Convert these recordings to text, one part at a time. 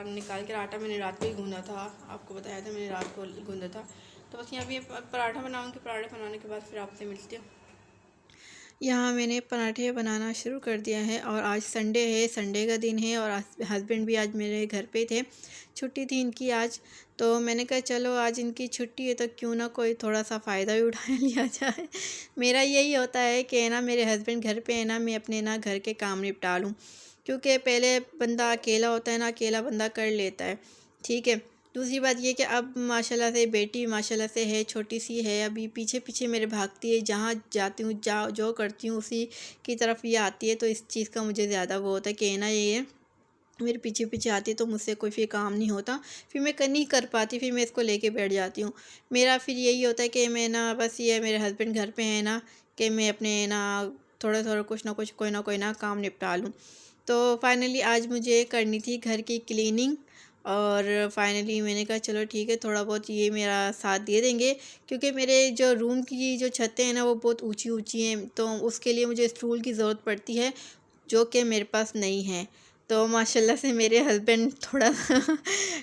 निकाल कर आटा मैंने रात को ही गूँधा था, आपको बताया था मैंने रात को गूँधा था। तो बस यहाँ पे पराठा बनाऊँगी, पराठा बनाने के बाद फिर आपसे मिलती हूँ। यहाँ मैंने पराठे बनाना शुरू कर दिया है और आज संडे है, संडे का दिन है और हस्बैंड भी आज मेरे घर पे थे, छुट्टी थी इनकी आज। तो मैंने कहा चलो आज इनकी छुट्टी है तो क्यों ना कोई थोड़ा सा फ़ायदा भी उठा लिया जाए। मेरा यही होता है कि ना मेरे हस्बैंड घर पे है ना, मैं अपने ना घर के काम निपटा लूँ, क्योंकि पहले बंदा अकेला होता है ना, अकेला बंदा कर लेता है, ठीक है। दूसरी बात ये कि अब माशाल्लाह से बेटी माशाल्लाह से है, छोटी सी है, अभी पीछे पीछे मेरे भागती है, जहाँ जाती हूँ जो करती हूँ उसी की तरफ ये आती है। तो इस चीज़ का मुझे ज़्यादा वो होता है कि ना ये मेरे पीछे पीछे आती है, तो मुझसे कोई फिर काम नहीं होता, फिर मैं नहीं कर पाती, फिर मैं इसको लेके बैठ जाती हूँ। मेरा फिर यही होता है कि मैं ना बस ये मेरे हस्बैंड घर पे हैं ना, कि मैं अपने ना थोड़ा थोड़ा कुछ ना कुछ कोई ना काम निपटा लूँ। तो फाइनली आज मुझे करनी थी घर की क्लीनिंग और फाइनली मैंने कहा चलो ठीक है, थोड़ा बहुत ये मेरा साथ दे देंगे, क्योंकि मेरे जो रूम की जो छतें हैं ना वो बहुत ऊंची ऊंची हैं, तो उसके लिए मुझे स्टूल की ज़रूरत पड़ती है, जो कि मेरे पास नहीं है। तो माशाल्लाह से मेरे हस्बैंड थोड़ा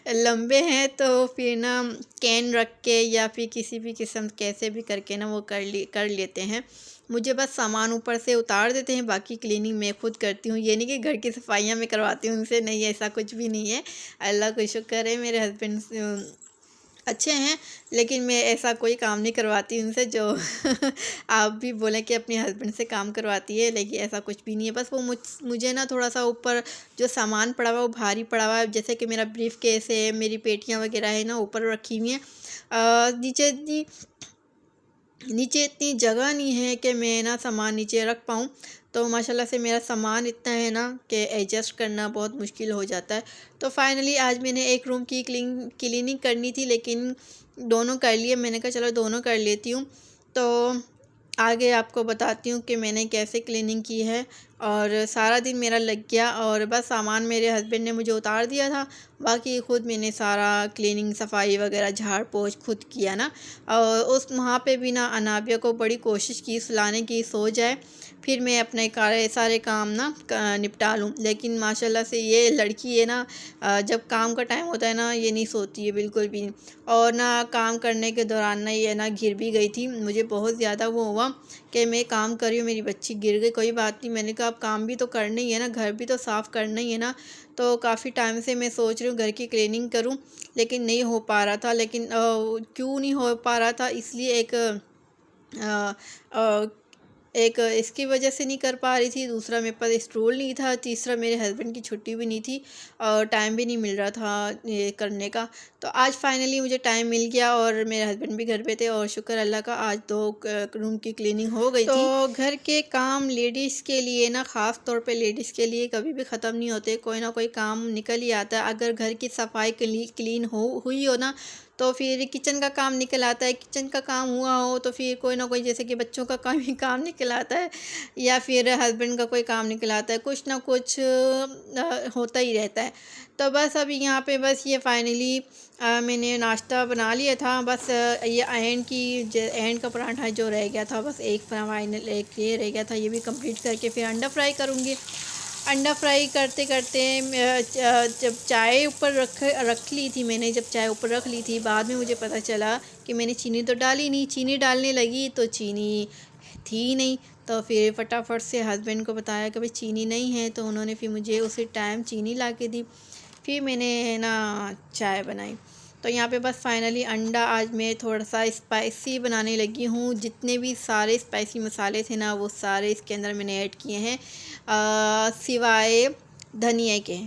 लंबे हैं, तो फिर ना कैन रख के या फिर किसी भी किस्म कैसे भी करके ना वो कर लेते हैं। मुझे बस सामान ऊपर से उतार देते हैं, बाकी क्लीनिंग मैं खुद करती हूँ। ये नहीं कि घर की सफाइयाँ मैं करवाती हूँ उनसे, नहीं, ऐसा कुछ भी नहीं है। अल्लाह का शुक्र है मेरे हस्बैंड अच्छे हैं, लेकिन मैं ऐसा कोई काम नहीं करवाती उनसे जो आप भी बोलें कि अपने हस्बैंड से काम करवाती है, लेकिन ऐसा कुछ भी नहीं है। बस वो मुझे ना थोड़ा सा ऊपर जो सामान पड़ा हुआ है वो भारी पड़ा हुआ है, जैसे कि मेरा ब्रीफ केस है, मेरी पेटियाँ वगैरह है ना ऊपर रखी हुई हैं। नीचे इतनी जगह नहीं है कि मैं ना सामान नीचे रख पाऊँ। तो माशाल्लाह से मेरा सामान इतना है ना कि एडजस्ट करना बहुत मुश्किल हो जाता है। तो फाइनली आज मैंने एक रूम की क्लीनिंग करनी थी, लेकिन दोनों कर लिए, मैंने कहा चलो दोनों कर लेती हूँ। तो आगे आपको बताती हूँ कि मैंने कैसे क्लीनिंग की है। और सारा दिन मेरा लग गया और बस सामान मेरे हस्बैंड ने मुझे उतार दिया था, बाकी ख़ुद मैंने सारा क्लीनिंग सफाई वगैरह झाड़ पोंछ खुद किया ना। और उस वहाँ पे भी ना अनाबिया को बड़ी कोशिश की सुलाने की, सो जाए फिर मैं अपने सारे काम ना निपटा लूँ, लेकिन माशाल्लाह से ये लड़की है ना, जब काम का टाइम होता है ना ये नहीं सोती है बिल्कुल भी नहीं। और ना काम करने के दौरान ना ये ना गिर भी गई थी, मुझे बहुत ज़्यादा वो हुआ कि मैं काम कर रही हूँ, मेरी बच्ची गिर गई। कोई बात नहीं, मैंने कहा अब काम भी तो करना ही है ना, घर भी तो साफ़ करना ही है ना। तो काफ़ी टाइम से मैं सोच रही हूँ घर की क्लीनिंग करूँ, लेकिन नहीं हो पा रहा था। लेकिन क्यों नहीं हो पा रहा था, इसलिए अ, अ, एक इसकी वजह से नहीं कर पा रही थी, दूसरा मेरे पास स्टूल नहीं था, तीसरा मेरे हस्बैंड की छुट्टी भी नहीं थी और टाइम भी नहीं मिल रहा था ये करने का। तो आज फाइनली मुझे टाइम मिल गया और मेरे हस्बैंड भी घर पे थे और शुक्र अल्लाह का आज 2 रूम की क्लीनिंग हो गई थी। तो घर के काम लेडीज़ के लिए ना, ख़ास तौर पे लेडीज़ के लिए कभी भी ख़त्म नहीं होते, कोई ना कोई काम निकल ही आता है। अगर घर की सफाई क्लीन हुई हो ना, तो फिर किचन का काम निकल आता है, किचन का काम हुआ हो तो फिर कोई ना कोई, जैसे कि बच्चों का काम निकल आता है, या फिर हस्बैंड का कोई काम निकल आता है, कुछ ना कुछ होता ही रहता है। तो बस अभी यहाँ पे बस ये फाइनली मैंने नाश्ता बना लिया था। बस ये एंड का पराठा जो रह गया था, बस एक फाइनल एक ये रह गया था, ये भी कंप्लीट करके फिर अंडा फ्राई करूँगी। अंडा फ्राई करते करते जब चाय ऊपर रख ली थी मैंने, जब चाय ऊपर रख ली थी, बाद में मुझे पता चला कि मैंने चीनी तो डाली नहीं। चीनी डालने लगी तो चीनी थी ही नहीं। तो फिर फटाफट से हस्बैंड को बताया कि भाई चीनी नहीं है, तो उन्होंने फिर मुझे उसी टाइम चीनी ला के दी। फिर मैंने ना चाय बनाई। तो यहाँ पे बस फाइनली अंडा आज मैं थोड़ा सा स्पाइसी बनाने लगी हूँ। जितने भी सारे स्पाइसी मसाले थे ना वो सारे इसके अंदर मैंने ऐड किए हैं, सिवाय धनिया के।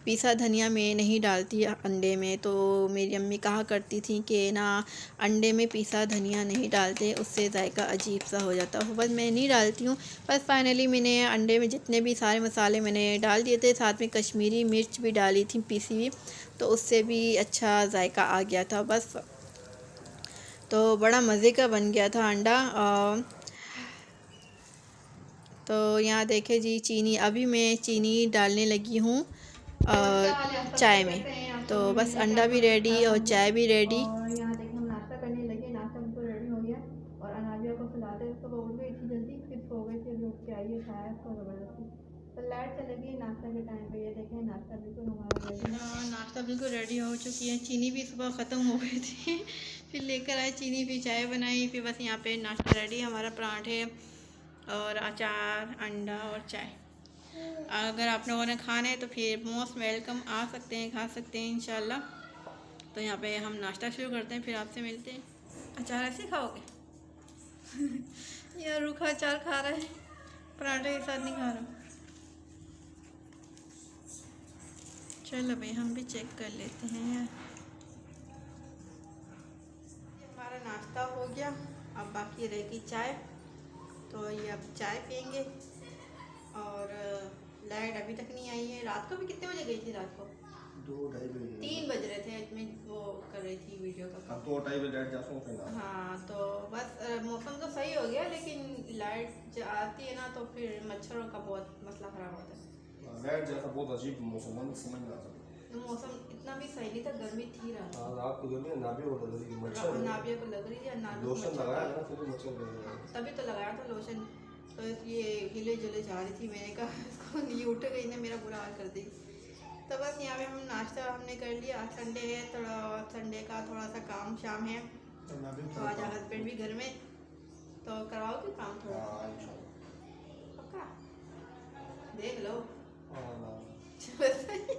पिसा धनिया मैं नहीं डालती अंडे में, तो मेरी अम्मी कहा करती थी कि ना अंडे में पिसा धनिया नहीं डालते, उससे जायका अजीब सा हो जाता है। बस मैं नहीं डालती हूँ। बस फाइनली मैंने अंडे में जितने भी सारे मसाले मैंने डाल दिए थे, साथ में कश्मीरी मिर्च भी डाली थी पीसी हुई, तो उससे भी अच्छा जायका आ गया था। बस तो बड़ा मज़े का बन गया था अंडा। तो यहाँ देखे जी, चीनी अभी मैं चीनी डालने लगी हूँ चाय में। तो बस अंडा भी रेडी और चाय भी रेडी। और यहाँ देखें हम नाश्ता करने लगे, नाश्ता बिल्कुल रेडी हो गया और अनाबिया को सुलाते तो वो उठ गई थी जल्दी, फिर सो गई थी, अभी उठ के आई है, खाया इसको ज़बरदस्ती। तो लाइट चलेगी नाश्ता के टाइम पे। ये देखें नाश्ता बिल्कुल हमारा रेडी। नाश्ता बिल्कुल रेडी हो चुकी है। चीनी भी सुबह ख़त्म हो गई थी फिर लेकर आए चीनी, फिर चाय बनाई, फिर बस यहाँ पे नाश्ता रेडी। हमारा पराठे और अचार, अंडा और चाय। अगर आप लोगों ने खाने तो फिर मोस्ट वेलकम, आ सकते हैं, खा सकते हैं इंशाल्लाह। तो यहाँ पे हम नाश्ता शुरू करते हैं, फिर आपसे मिलते हैं। अचार ऐसे खाओगे? यार रूखा अचार खा रहा है, पराठे के साथ नहीं खा रहा। चलो भाई हम भी चेक कर लेते हैं यार। हमारा नाश्ता हो गया, अब बाकी रहेगी चाय। तो ये अब चाय पियेंगे। और लाइट अभी तक नहीं आई है। रात को भी कितने बजे गई थी? रात को 2-2:30 बजे, 3 बज रहे थे। मैं वो कर रही थी वीडियो का काम। 2-2:30 बजे लाइट जाता। हाँ तो बस मौसम तो सही हो गया, लेकिन लाइट आती है ना तो फिर मच्छरों का बहुत मसला ख़राब होता है। लाइट जैसा बहुत अजीब मौसम समझ में आता है। तो मौसम इतना भी सही नहीं था, गर्मी थी रात। हाँ रात को गर्मी नाभियों को लग रही है, मच्छर नाभिया को लग रही है। लोशन लगाया ना फिर मच्छर लग रहा है। तभी तो लगाया था लोशन। तो ये हिले जुले जा रही थी, मैंने कहा इसको ये उठ गई ने मेरा बुरा हाल कर दी। तो बस यहाँ पे हम नाश्ता हमने कर लिया। आज संडे है, थोड़ा संडे का थोड़ा सा काम शाम है। तो आज हस्बैंड भी घर में, तो करवाओगे काम थोड़ा? पक्का? देख लो। चलो सही,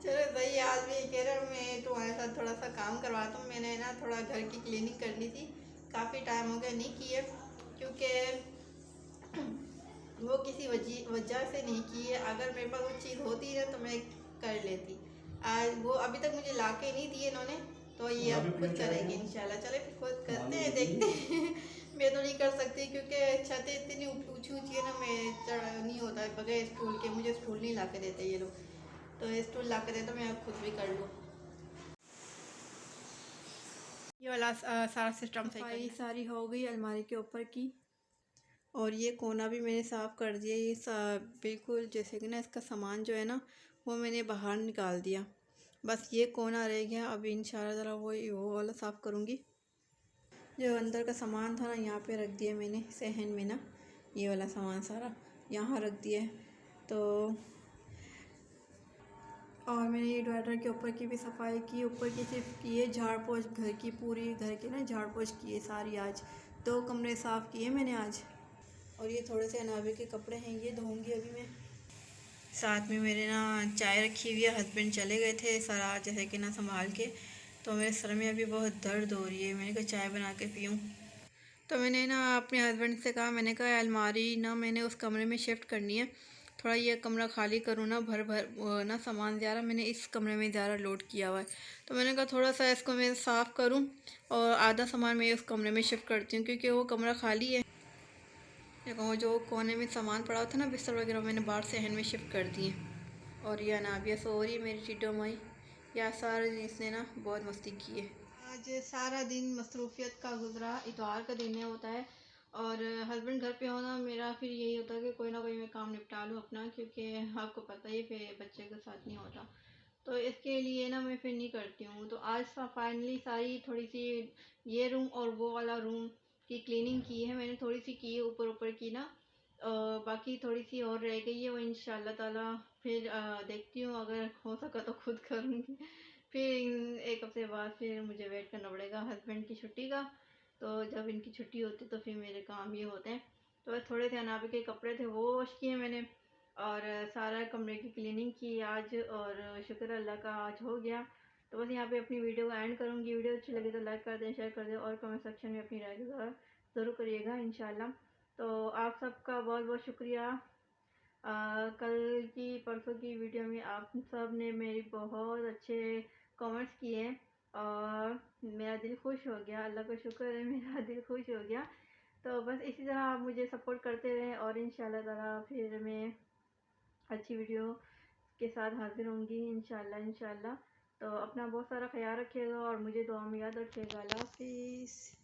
चलो सही। आज भी कह रहा हूँ मैं तुम्हारे साथ थोड़ा सा काम करवाता हूँ। मैंने ना थोड़ा घर की क्लीनिंग करनी थी, काफ़ी टाइम हो गया नहीं की है, क्योंकि वो किसी वजह से नहीं की है। अगर मेरे पास वो चीज़ होती है तो मैं कर लेती। आज वो अभी तक मुझे ला के नहीं दिए इन्होंने, तो ये अब खुद करेंगे इंशाल्लाह। चले फिर खुद करते हैं, देखते हैं। मैं तो नहीं कर सकती क्योंकि छतें इतनी ऊँची ऊँची है ना, मैं चढ़ नहीं होता है बगैर स्टूल के। मुझे स्टूल नहीं ला के देते ये लोग, तो स्टूल ला के देते तो मैं खुद भी कर लूँ। ये वाला सारा सिस्टम सही सारी हो गई अलमारी के ऊपर की। और ये कोना भी मैंने साफ़ कर दिया। ये बिल्कुल जैसे कि ना इसका सामान जो है ना वो मैंने बाहर निकाल दिया। बस ये कोना रह गया। अभी इंशाल्लाह ज़रा वो वाला साफ़ करूँगी। जो अंदर का सामान था ना यहाँ पे रख दिया मैंने सहन में ना, ये वाला सामान सारा यहाँ रख दिया है। तो और मैंने ये डिवाइडर के ऊपर की भी सफाई की। ऊपर की सिर्फ की है झाड़ पोछ, घर की पूरी घर की ना झाड़ पोछ की है सारी। आज 2 कमरे साफ़ किए मैंने आज। और ये थोड़े से अनाबे के कपड़े हैं, ये धोऊंगी अभी मैं। साथ में मेरे ना चाय रखी हुई है। हस्बैंड चले गए थे सारा जैसे कि ना संभाल के, तो मेरे सर में अभी बहुत दर्द हो रही है। मैंने कहा चाय बना के पीऊँ। तो मैंने ना अपने हस्बैंड से कहा, मैंने कहा अलमारी ना मैंने उस कमरे में शिफ्ट करनी है, थोड़ा ये कमरा खाली करूँ ना, भर भर ना सामान ज़्यादा मैंने इस कमरे में ज़्यादा लोड किया हुआ है। तो मैंने कहा थोड़ा सा इसको मैं साफ़ करूँ और आधा सामान मैं उस कमरे में शिफ्ट करती हूँ, क्योंकि वो कमरा खाली है। देखो जो कोने में सामान पड़ा था ना बिस्तर वगैरह, मैंने बाहर सहन में शिफ्ट कर दिए। और यह अनाबिया सो रही है मेरी चिड्डो माई। या सारा दिन इसने ना बहुत मस्ती की है। आज सारा दिन मसरूफियत का गुजरा। इतवार का दिन होता है और हस्बैंड घर पे होना मेरा फिर यही होता है कि कोई ना कोई मैं काम निपटा लूँ अपना, क्योंकि आपको पता ही फिर बच्चे के साथ नहीं होता, तो इसके लिए ना मैं फिर नहीं करती हूँ। तो आज फाइनली सारी थोड़ी सी ये रूम और वो वाला रूम की क्लीनिंग की है मैंने, थोड़ी सी की है ऊपर ऊपर की ना। बाकी थोड़ी सी और रह गई है, वो इंशाल्लाह ताला फिर देखती हूँ, अगर हो सका तो खुद करूँगी। फिर 1 हफ्ते बाद फिर मुझे वेट करना पड़ेगा हस्बैंड की छुट्टी का। तो जब इनकी छुट्टी होती तो फिर मेरे काम ये होते हैं। तो थोड़े से अनाबे के कपड़े थे वो वॉश किए मैंने, और सारा कमरे की क्लीनिंग की आज, और शुक्र अल्लाह का आज हो गया। तो बस यहाँ पे अपनी वीडियो को एंड करूँगी। वीडियो अच्छी लगी तो लाइक कर दें, शेयर कर दें, और कमेंट सेक्शन में अपनी राय ज़रूर करिएगा इंशाल्लाह। तो आप सबका बहुत बहुत शुक्रिया। कल की परसों की वीडियो में आप सब ने मेरी बहुत अच्छे कमेंट्स किए और मेरा दिल खुश हो गया। अल्लाह का शुक्र है, मेरा दिल खुश हो गया। तो बस इसी तरह आप मुझे सपोर्ट करते रहें, और इंशाल्लाह ताला फिर मैं अच्छी वीडियो के साथ हाजिर होंगी इंशाल्लाह। तो अपना बहुत सारा ख्याल रखिएगा और मुझे दुआ में याद रखिएगा। अल्लाह हाफिज़।